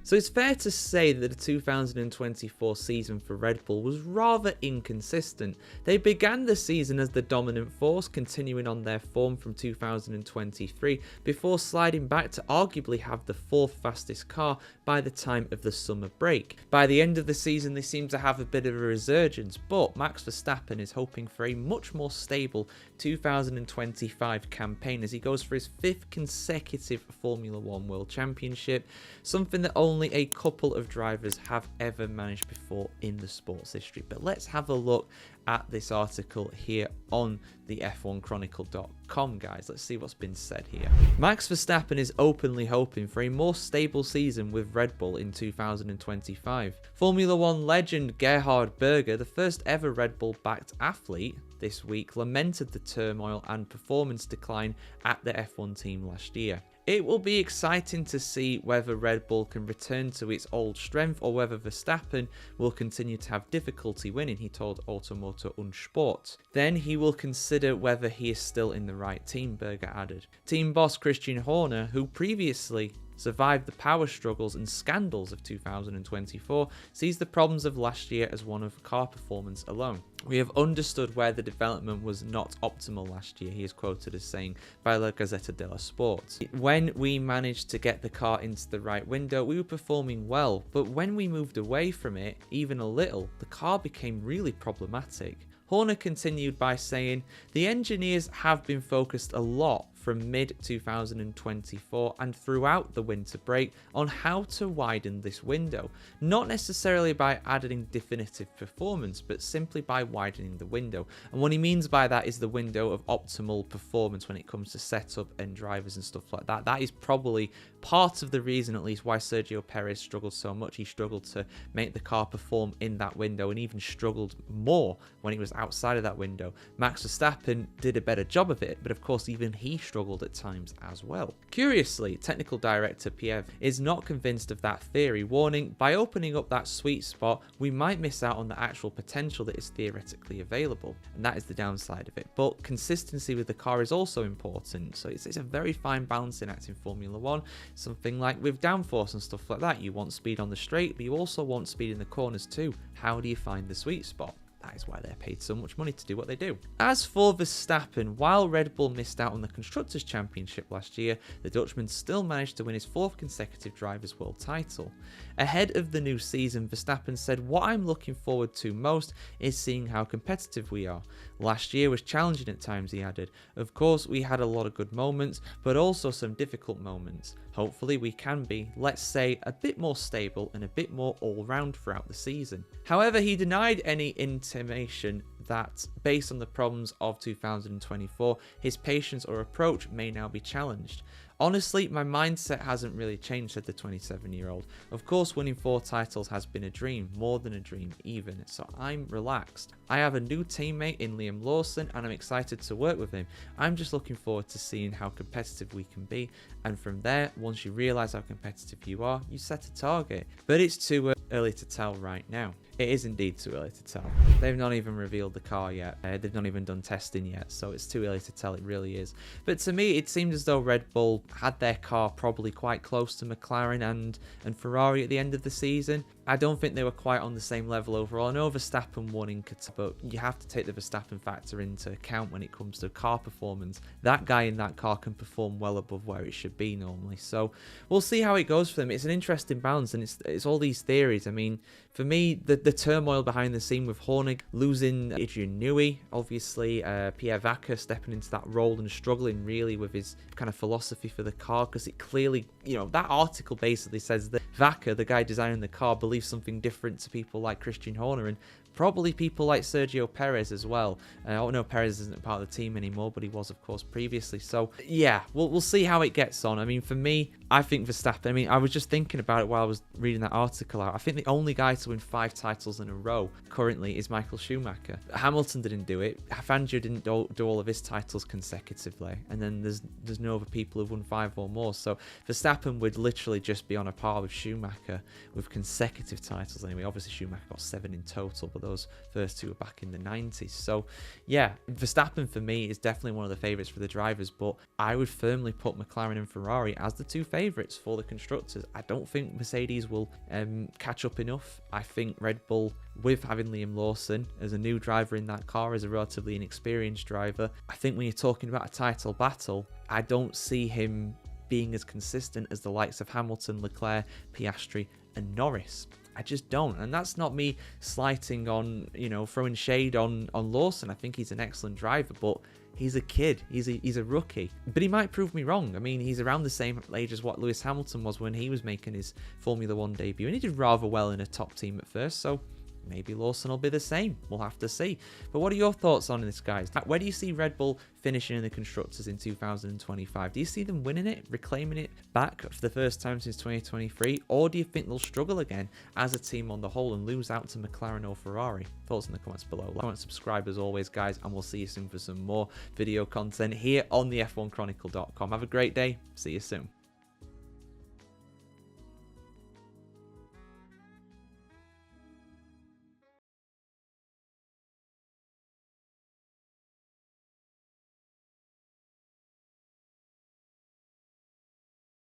So it's fair to say that the 2024 season for Red Bull was rather inconsistent. They began the season as the dominant force, continuing on their form from 2023, before sliding back to arguably have the 4th fastest car by the time of the summer break. By the end of the season, they seem to have a bit of a resurgence, but Max Verstappen is hoping for a much more stable 2025 campaign as he goes for his 5th consecutive Formula 1 World Championship, something that only a couple of drivers have ever managed before in the sports history. But let's have a look at this article here on the F1Chronicle.com, guys. Let's see what's been said here. Max Verstappen is openly hoping for a more stable season with Red Bull in 2025. Formula 1 legend Gerhard Berger, the first ever Red Bull-backed athlete, this week lamented the turmoil and performance decline at the F1 team last year. It will be exciting to see whether Red Bull can return to its old strength or whether Verstappen will continue to have difficulty winning, he told Automotor und Sport. Then he will consider whether he is still in the right team, Berger added. Team boss Christian Horner, who previously survived the power struggles and scandals of 2024, sees the problems of last year as one of car performance alone. We have understood where the development was not optimal last year, he is quoted as saying by La Gazzetta dello Sport. When we managed to get the car into the right window, we were performing well, but when we moved away from it, even a little, the car became really problematic. Horner continued by saying, the engineers have been focused a lot from mid-2024 and throughout the winter break on how to widen this window, not necessarily by adding definitive performance, but simply by widening the window. And what he means by that is the window of optimal performance when it comes to setup and drivers and stuff like that. That is probably part of the reason, at least, why Sergio Perez struggled so much. He struggled to make the car perform in that window and even struggled more when he was outside of that window. Max Verstappen did a better job of it, but of course even he struggled at times as well. Curiously, technical director Pierre is not convinced of that theory, warning, by opening up that sweet spot, we might miss out on the actual potential that is theoretically available, and that is the downside of it. But consistency with the car is also important, so it's a very fine balancing act in Formula 1. Something like with downforce and stuff like that, you want speed on the straight, but you also want speed in the corners too. How do you find the sweet spot? That is why they're paid so much money to do what they do. As for Verstappen, while Red Bull missed out on the Constructors' Championship last year, the Dutchman still managed to win his 4th consecutive Drivers' World title. Ahead of the new season, Verstappen said, what I'm looking forward to most is seeing how competitive we are. Last year was challenging at times, he added. Of course, we had a lot of good moments, but also some difficult moments. Hopefully we can be, let's say, a bit more stable and a bit more all-round throughout the season. However, he denied any intimation that, based on the problems of 2024, his patience or approach may now be challenged. Honestly, my mindset hasn't really changed, said the 27-year-old. Of course, winning 4 titles has been a dream, more than a dream even, so I'm relaxed. I have a new teammate in Liam Lawson and I'm excited to work with him. I'm just looking forward to seeing how competitive we can be, and from there, once you realise how competitive you are, you set a target. But it's too early to tell right now. It is indeed too early to tell. They've not even revealed the car yet. They've not even done testing yet, so it's too early to tell, it really is. But to me, it seemed as though Red Bull had their car probably quite close to McLaren and Ferrari at the end of the season. I don't think they were quite on the same level overall. I know Verstappen won in Qatar, but you have to take the Verstappen factor into account when it comes to car performance. That guy in that car can perform well above where it should be normally. So we'll see how it goes for them. It's an interesting balance, and it's all these theories. I mean, for me, the turmoil behind the scene with Horner losing Adrian Newey, obviously Pierre Vaca stepping into that role and struggling really with his kind of philosophy for the car, because it clearly, that article basically says that Vaca, the guy designing the car, believes something different to people like Christian Horner and probably people like Sergio Perez as well. I don't know, Perez isn't part of the team anymore, but he was, of course, previously. So, yeah, we'll see how it gets on. I mean, for me, I think Verstappen, I was just thinking about it while I was reading that article out. I think the only guy to win 5 titles in a row currently is Michael Schumacher. Hamilton didn't do it. Fangio didn't do all of his titles consecutively. And then there's no other people who've won 5 or more. So Verstappen would literally just be on a par with Schumacher with consecutive titles anyway. Obviously, Schumacher got 7 in total, but those first two were back in the 90s. So yeah, Verstappen for me is definitely one of the favourites for the drivers, but I would firmly put McLaren and Ferrari as the two favourites for the constructors. I don't think Mercedes will catch up enough. I think Red Bull, with having Liam Lawson as a new driver in that car, as a relatively inexperienced driver, I think when you're talking about a title battle, I don't see him being as consistent as the likes of Hamilton, Leclerc, Piastri and Norris. I just don't. And that's not me slighting on, throwing shade on Lawson. I think he's an excellent driver, but he's a kid. He's a rookie. But he might prove me wrong. I mean, he's around the same age as what Lewis Hamilton was when he was making his Formula 1 debut. And he did rather well in a top team at first, so maybe Lawson will be the same. We'll have to see. But what are your thoughts on this, guys? Where do you see Red Bull finishing in the Constructors in 2025? Do you see them winning it, reclaiming it back for the first time since 2023? Or do you think they'll struggle again as a team on the whole and lose out to McLaren or Ferrari? Thoughts in the comments below. Like and subscribe as always, guys, and we'll see you soon for some more video content here on the F1Chronicle.com. Have a great day. See you soon.